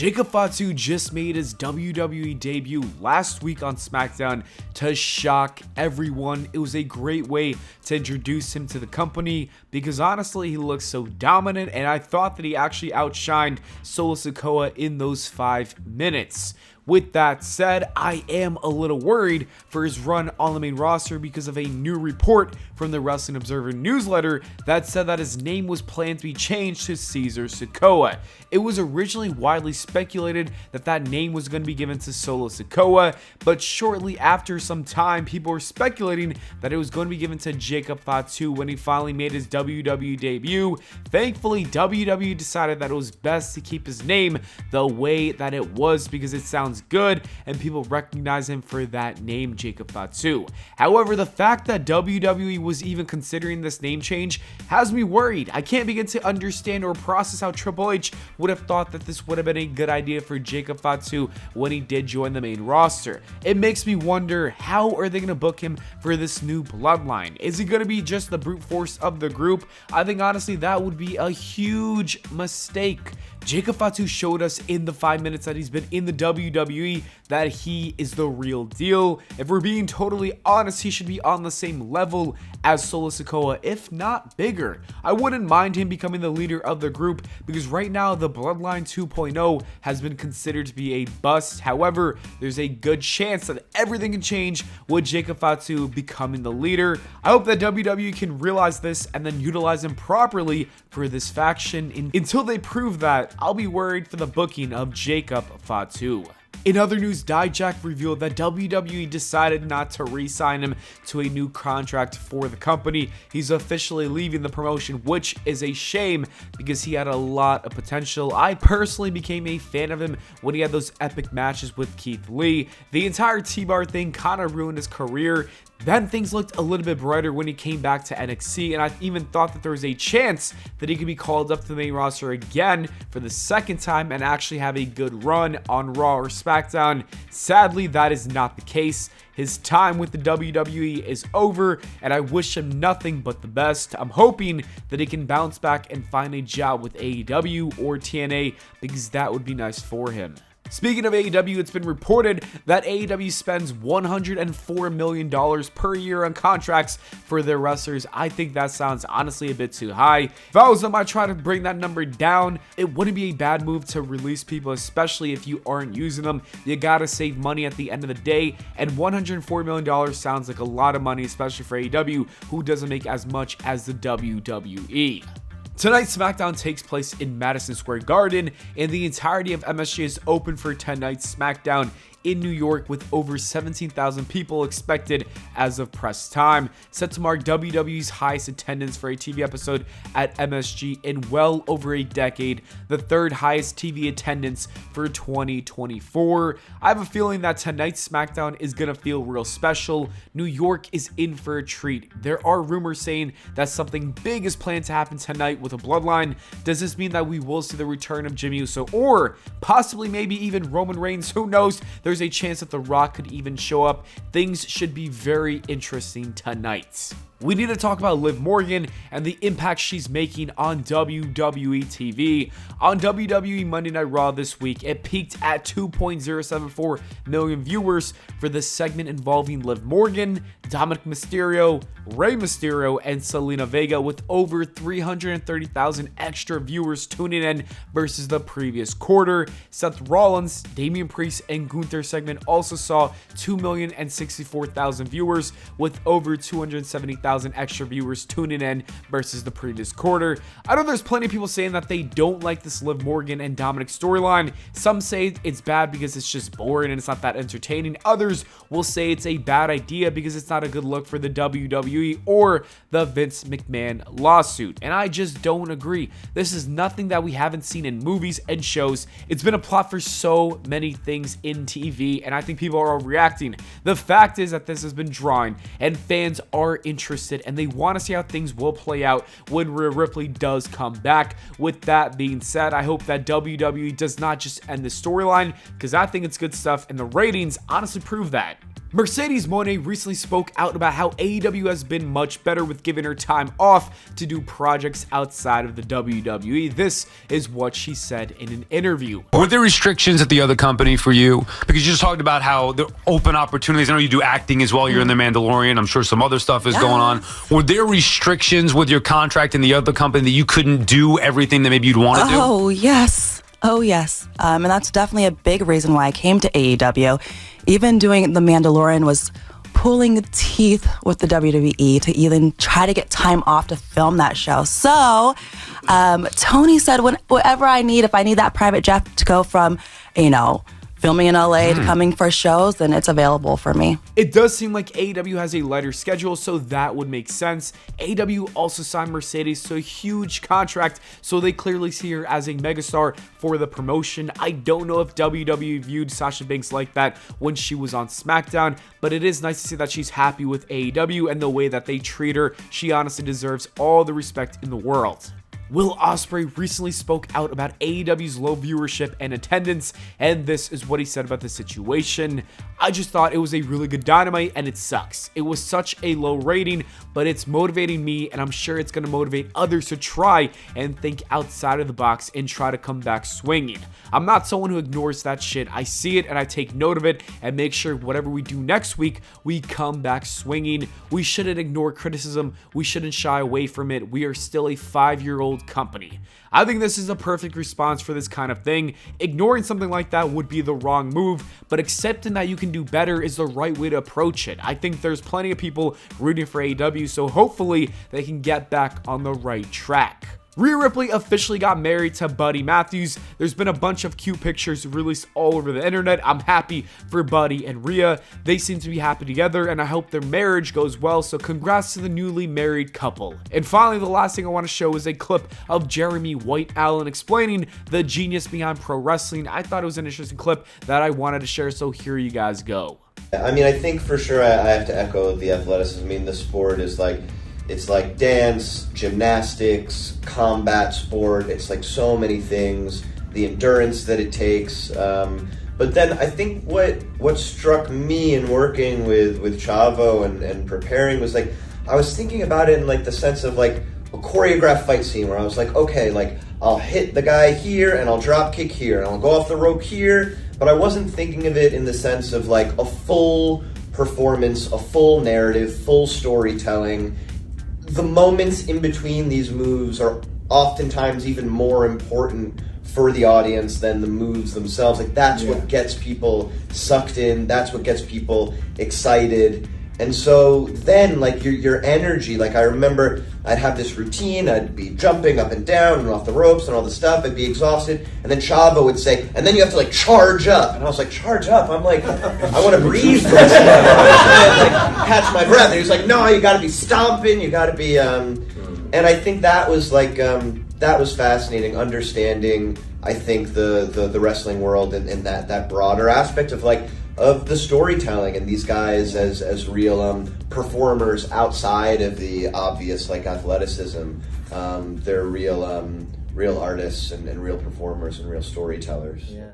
Jacob Fatu just made his WWE debut last week on SmackDown to shock everyone. It was a great way to introduce him to the company because honestly he looks so dominant, and I thought that he actually outshined Solo Sikoa in those 5 minutes. With that said, I am a little worried for his run on the main roster because of a new report from the Wrestling Observer newsletter that said that his name was planned to be changed to Cesear Sikoa. It was originally widely speculated that that name was going to be given to Solo Sikoa, but shortly after some time, people were speculating that it was going to be given to Jacob Fatu when he finally made his WWE debut. Thankfully, WWE decided that it was best to keep his name the way that it was because it sounds good and people recognize him for that name, Jacob Fatu. However, the fact that WWE was even considering this name change has me worried. I can't begin to understand or process how Triple H would have thought that this would have been a good idea for Jacob Fatu when he did join the main roster. It makes me wonder, how are they going to book him for this new bloodline? Is he going to be just the brute force of the group? I think honestly that would be a huge mistake. Jacob Fatu showed us in the 5 minutes that he's been in the WWE that he is the real deal. If we're being totally honest, he should be on the same level as Solo Sikoa, if not bigger. I wouldn't mind him becoming the leader of the group because right now the Bloodline 2.0 has been considered to be a bust. However, there's a good chance that everything can change with Jacob Fatu becoming the leader. I hope that WWE can realize this and then utilize him properly for this faction. Until they prove that, I'll be worried for the booking of Jacob Fatu. In other news, DIJAK revealed that WWE decided not to re-sign him to a new contract for the company. He's officially leaving the promotion, which is a shame because he had a lot of potential. I personally became a fan of him when he had those epic matches with Keith Lee. The entire T-Bar thing kind of ruined his career. Then things looked a little bit brighter when he came back to NXT, and I even thought that there was a chance that he could be called up to the main roster again for the second time and actually have a good run on Raw or SmackDown. Sadly, that is not the case. His time with the WWE is over, and I wish him nothing but the best. I'm hoping that he can bounce back and find a job with AEW or TNA because that would be nice for him. Speaking of AEW, it's been reported that AEW spends $104 million per year on contracts for their wrestlers. I think that sounds honestly a bit too high. If I was them, I'd try to bring that number down. It wouldn't be a bad move to release people, especially if you aren't using them. You gotta save money at the end of the day, and $104 million sounds like a lot of money, especially for AEW, who doesn't make as much as the WWE. Tonight, SmackDown takes place in Madison Square Garden, and the entirety of MSG is open for tonight's SmackDown in New York with over 17,000 people expected as of press time, set to mark WWE's highest attendance for a TV episode at MSG in well over a decade, the third highest TV attendance for 2024. I have a feeling that tonight's SmackDown is gonna feel real special. New York is in for a treat. There are rumors saying that something big is planned to happen tonight with a bloodline. Does this mean that we will see the return of Jimmy Uso or possibly maybe even Roman Reigns? Who knows? There's a chance that The Rock could even show up. Things should be very interesting tonight. We need to talk about Liv Morgan and the impact she's making on WWE TV. On WWE Monday Night Raw this week, it peaked at 2.074 million viewers for the segment involving Liv Morgan, Dominic Mysterio, Rey Mysterio, and Zelina Vega, with over 330,000 extra viewers tuning in versus the previous quarter. Seth Rollins, Damian Priest, and Gunther segment also saw 2,064,000 viewers, with over 270,000 extra viewers tuning in versus the previous quarter. I know there's plenty of people saying that they don't like this Liv Morgan and Dominic storyline. Some say it's bad because it's just boring and it's not that entertaining. Others will say it's a bad idea because it's not a good look for the WWE or the Vince McMahon lawsuit. And I just don't agree. This is nothing that we haven't seen in movies and shows. It's been a plot for so many things in TV, and I think people are reacting. The fact is that this has been drawing and fans are interested and they want to see how things will play out when Rhea Ripley does come back. With that being said, I hope that WWE does not just end the storyline because I think it's good stuff and the ratings honestly prove that. Mercedes Mone recently spoke out about how AEW has been much better with giving her time off to do projects outside of the WWE. This is what she said in an interview. Were there restrictions at the other company for you? Because you just talked about how the open opportunities. I know you do acting as well. You're in The Mandalorian. I'm sure some other stuff is going on. Were there restrictions with your contract in the other company that you couldn't do everything that maybe you'd want to do? Oh, yes. And that's definitely a big reason why I came to AEW. Even doing The Mandalorian was pulling teeth with the WWE to even try to get time off to film that show. So Tony said whatever I need, if I need that private jet to go from, filming in LA to coming for shows, then it's available for me. It does seem like AEW has a lighter schedule, so that would make sense. AEW also signed Mercedes to a huge contract, so they clearly see her as a megastar for the promotion. I don't know if WWE viewed Sasha Banks like that when she was on SmackDown, but it is nice to see that she's happy with AEW and the way that they treat her. She honestly deserves all the respect in the world. Will Ospreay recently spoke out about AEW's low viewership and attendance, and this is what he said about the situation. I just thought it was a really good Dynamite, and it sucks. It was such a low rating, but it's motivating me, and I'm sure it's going to motivate others to try and think outside of the box and try to come back swinging. I'm not someone who ignores that shit. I see it, and I take note of it, and make sure whatever we do next week, we come back swinging. We shouldn't ignore criticism. We shouldn't shy away from it. We are still a 5-year-old company. I think this is a perfect response for this kind of thing. Ignoring something like that would be the wrong move, but accepting that you can do better is the right way to approach it. I think there's plenty of people rooting for AEW, so hopefully they can get back on the right track. Rhea Ripley officially got married to Buddy Matthews. There's been a bunch of cute pictures released all over the internet. I'm happy for Buddy and Rhea. They seem to be happy together, and I hope their marriage goes well, so congrats to the newly married couple. And finally, the last thing I want to show is a clip of Jeremy White Allen explaining the genius behind pro wrestling. I thought it was an interesting clip that I wanted to share, so here you guys go. I think for sure I have to echo the athleticism. The sport is it's like dance, gymnastics, combat sport. It's like so many things, the endurance that it takes. But then I think what struck me in working with Chavo and preparing was I was thinking about it in the sense of a choreographed fight scene where I was okay, I'll hit the guy here and I'll drop kick here and I'll go off the rope here. But I wasn't thinking of it in the sense of a full performance, a full narrative, full storytelling. The moments in between these moves are oftentimes even more important for the audience than the moves themselves. That's what gets people sucked in. That's what gets people excited. And so then, your energy, I remember I'd have this routine. I'd be jumping up and down and off the ropes and all this stuff. I'd be exhausted. And then Chavo would say, and then you have to, charge up. And I was like, charge up? I'm I want to breathe for a second. I catch my breath. And he was like, no, you got to be stomping. You got to be... And I think that was, that was fascinating, understanding, I think, the wrestling world and that broader aspect of the storytelling and these guys as real performers outside of the obvious athleticism. They're real artists and real performers and real storytellers. Yeah.